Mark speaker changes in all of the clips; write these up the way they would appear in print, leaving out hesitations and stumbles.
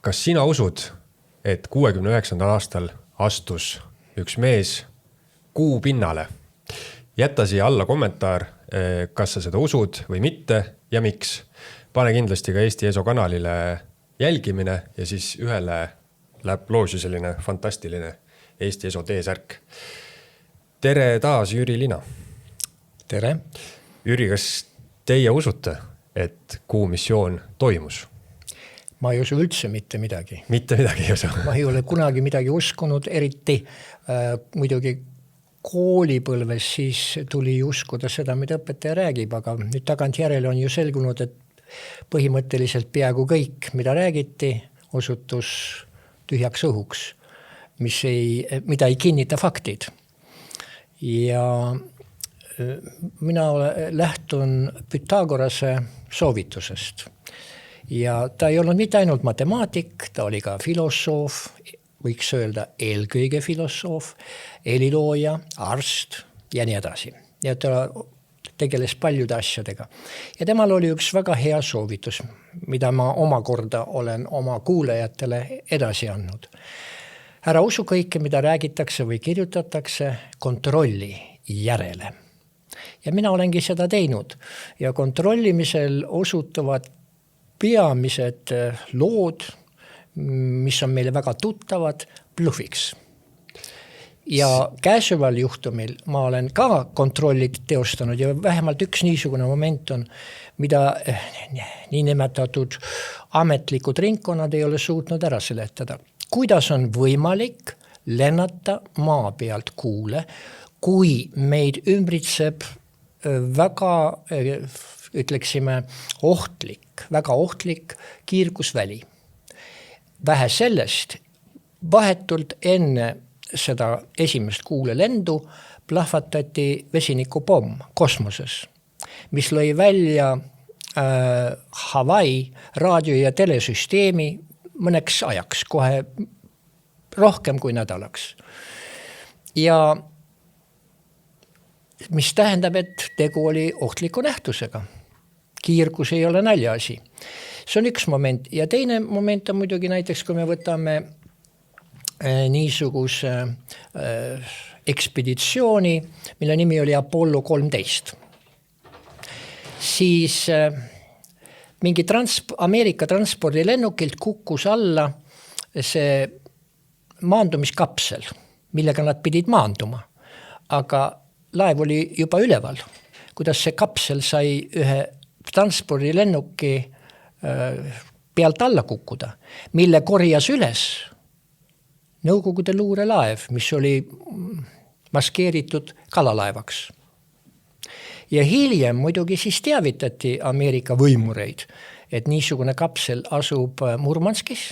Speaker 1: kas sina usud, et 69. aastal astus üks mees kuu pinnale? Jäta siia alla kommentaar, kas sa seda usud või mitte ja miks. Pane kindlasti ka Eesti ESO kanalile jälgimine ja siis ühele läheb loosi selline fantastiline Eesti ESO T-särk. Tere taas, Jüri Lina.
Speaker 2: Tere.
Speaker 1: Jüri, kas teie usute, et kuu missioon toimus?
Speaker 2: Ma ei usu üldse mitte midagi.
Speaker 1: Mitte midagi ei usu?
Speaker 2: Ma ei ole kunagi midagi uskunud, eriti muidugi koolipõlves siis tuli uskuda seda, mida õpetaja räägib, aga nüüd tagantjärele on ju selgunud, et põhimõtteliselt peaaegu kõik, mida räägiti, osutus tühjaks õhuks, mida ei kinnita faktid. Ja mina lähtun Pythagorase soovitusest. Ja ta ei olnud mitte ainult matemaatik, ta oli ka filosoof, võiks öelda eelkõige filosoof, helilooja, arst ja nii edasi. Ja ta tegeles paljude asjadega. Ja temal oli üks väga hea soovitus, mida ma omakorda olen oma kuulajatele edasi andnud. Ära usu kõike, mida räägitakse või kirjutatakse, kontrolli järele. Ja mina olengi seda teinud. Ja kontrollimisel osutuvad peamised lood, mis on meile väga tuttavad, blufiks. Ja käesoleval juhtumil ma olen ka kontrollid teostanud ja vähemalt üks niisugune moment on, mida niinimetatud ametlikud ringkonnad ei ole suutnud ära seletada. Kuidas on võimalik lennata maa pealt kuule, kui meid ümbritseb väga, ütleksime, väga ohtlik kiirgusväli. Vähe sellest, vahetult enne seda esimest kuulelendu plahvatati vesinikupomm kosmoses, mis lõi välja Hawaii raadio- ja telesüsteemi mõneks ajaks, kohe rohkem kui nädalaks. Ja mis tähendab, et tegu oli ohtliku nähtusega. Kiirgus ei ole naljaasi. See on üks moment. Ja teine moment on muidugi näiteks, kui me võtame niisuguse ekspeditsiooni, mille nimi oli Apollo 13. Siis mingi Ameerika transpordilennukilt kukkus alla see maandumiskapsel, millega nad pidid maanduma. Aga laev oli juba üleval. Kuidas see kapsel sai ühe transpordilennuki pealt alla kukkuda, mille korjas üles Nõukogude luurelaev, mis oli maskeeritud kalalaevaks. Ja hiljem muidugi siis teavitati Ameerika võimureid, et niisugune kapsel asub Murmanskis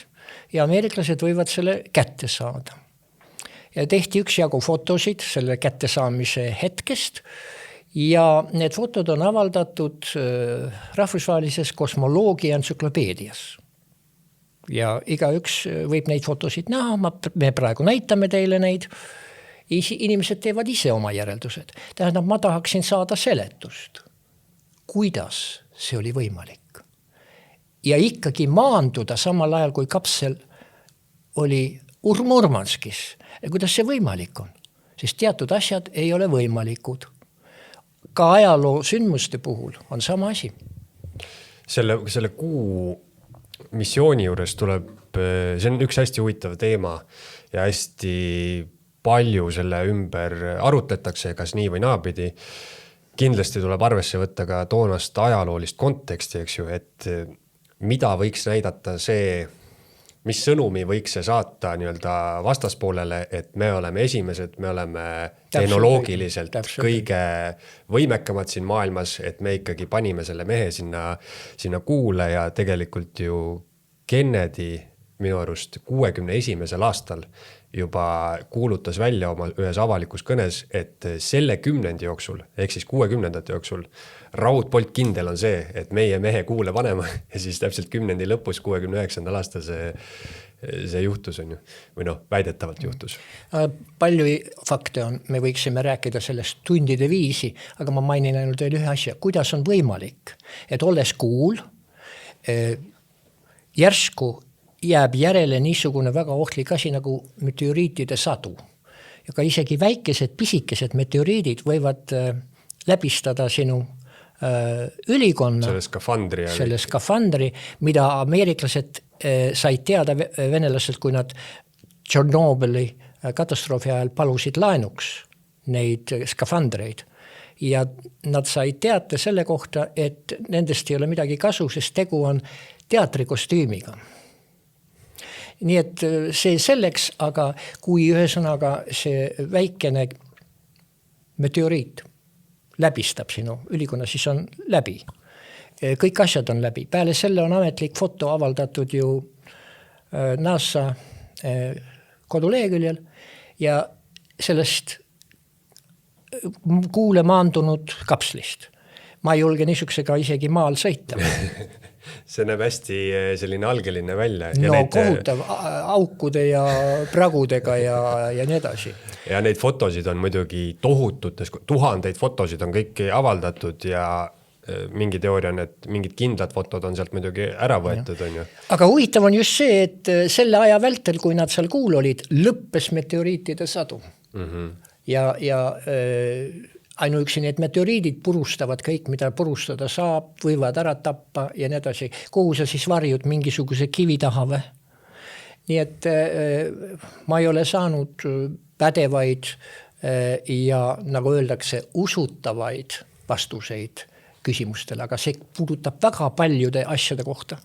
Speaker 2: ja ameeriklased võivad selle kätte saada. Ja tehti üksjagu fotosid selle kättesaamise hetkest ja need fotod on avaldatud rahvusvahelises kosmoloogia entsüklopeedias. Ja igaüks võib neid fotosid näha, me praegu näitame teile neid. Inimesed teevad ise oma järeldused. Tähendab, ma tahaksin saada seletust. Kuidas see oli võimalik? Ja ikkagi maanduda samal ajal, kui kapsel oli Murmanskis. Ja kuidas see võimalik on? Sest teatud asjad ei ole võimalikud. Ka ajaloo sündmuste puhul on sama asi.
Speaker 1: Selle kuu missiooni juures tuleb, see on üks hästi huvitav teema ja hästi palju selle ümber arutletakse, kas nii või naapidi. Kindlasti tuleb arvesse võtta ka toonast ajaloolist konteksti, eks ju, et mida võiks näidata see, mis sõnumi võiks see saata nii-öelda vastaspoolele, et me oleme esimesed, me oleme tehnoloogiliselt kõige võimekamad siin maailmas, et me ikkagi panime selle mehe sinna kuule ja tegelikult ju Kennedy minu arust 61. aastal juba kuulutas välja oma ühes avalikus kõnes, et selle 10. jooksul, ehk siis 60. jooksul, raudpolt kindel on see, et meie mehe kuule panema ja siis täpselt 10. lõpus 69. aastal see juhtus on ju, või väidetavalt juhtus.
Speaker 2: Palju fakte on, me võiksime rääkida sellest tundide viisi, aga ma mainin ainult veel ühe asja, kuidas on võimalik, et olles kuul, järsku jääb järele niisugune väga ohtlik asi nagu meteoriitide sadu. Ja ka isegi väikesed, pisikesed meteoriidid võivad läbistada sinu ülikonna, selle skafandri, mida ameeriklased said teada venelased, kui nad Tšernobõli katastroofi ajal palusid laenuks neid skafandreid. Ja nad said teate selle kohta, et nendest ei ole midagi kasu, sest tegu on teatrikostüümiga. Nii et see selleks, aga kui ühesõnaga see väikene meteoriit läbistab sinu ülikonna, siis on läbi. Kõik asjad on läbi. Peale selle on ametlik foto avaldatud ju NASA koduleheküljel ja sellest kuule maandunud kapslist. Ma ei julge niisugusega isegi maal sõita.
Speaker 1: See näeb hästi selline algeline välja.
Speaker 2: No kohutav aukude ja pragudega ja nii edasi.
Speaker 1: Ja neid fotosid on muidugi tohututes, tuhandeid fotosid on kõik avaldatud ja mingi teooria on, et mingid kindlad fotod on sealt muidugi ära võetud. On ju.
Speaker 2: Aga huvitav on just see, et selle aja vältel, kui nad seal kuul olid, lõppes meteoriitide sadu. Ja ainuüksi need meteoriidid purustavad kõik, mida purustada saab, võivad ära tappa ja nii edasi. Kuhu sa siis varjud mingisuguse kivi taha või? Nii et ma ei ole saanud pädevaid ja nagu öeldakse, usutavaid vastuseid küsimustele, aga see puudutab väga paljude asjade kohta.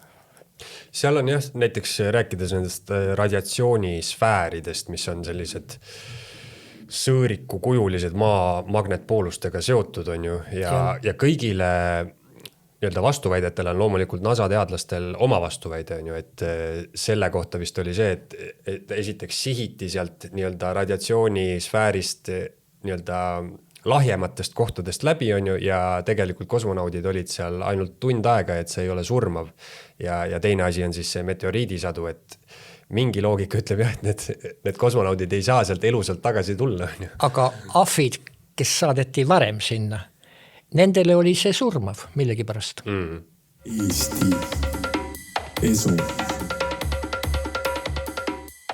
Speaker 1: Seal on jah, näiteks rääkides nendest radiatsioonisfääridest, mis on sellised sõõriku kujulised maa magnetpoolustega seotud on ju ja kõigile nii-öelda vastuväidetele on loomulikult NASA teadlastel oma vastuväide on ju, et selle kohta vist oli see, et esiteks sihiti sealt nii-öelda radiatsioonisfäärist nii-öelda lahjematest kohtadest läbi on ju ja tegelikult kosmonaudid olid seal ainult tund aega, et see ei ole surmav ja teine asi on siis see meteoriidisadu, et mingi loogika ütleb jah, et need kosmonaudid ei saa sealt elusalt tagasi tulla.
Speaker 2: Aga ahvid, kes saadeti varem sinna, nendele oli see surmav millegi pärast.
Speaker 3: Eesti esu.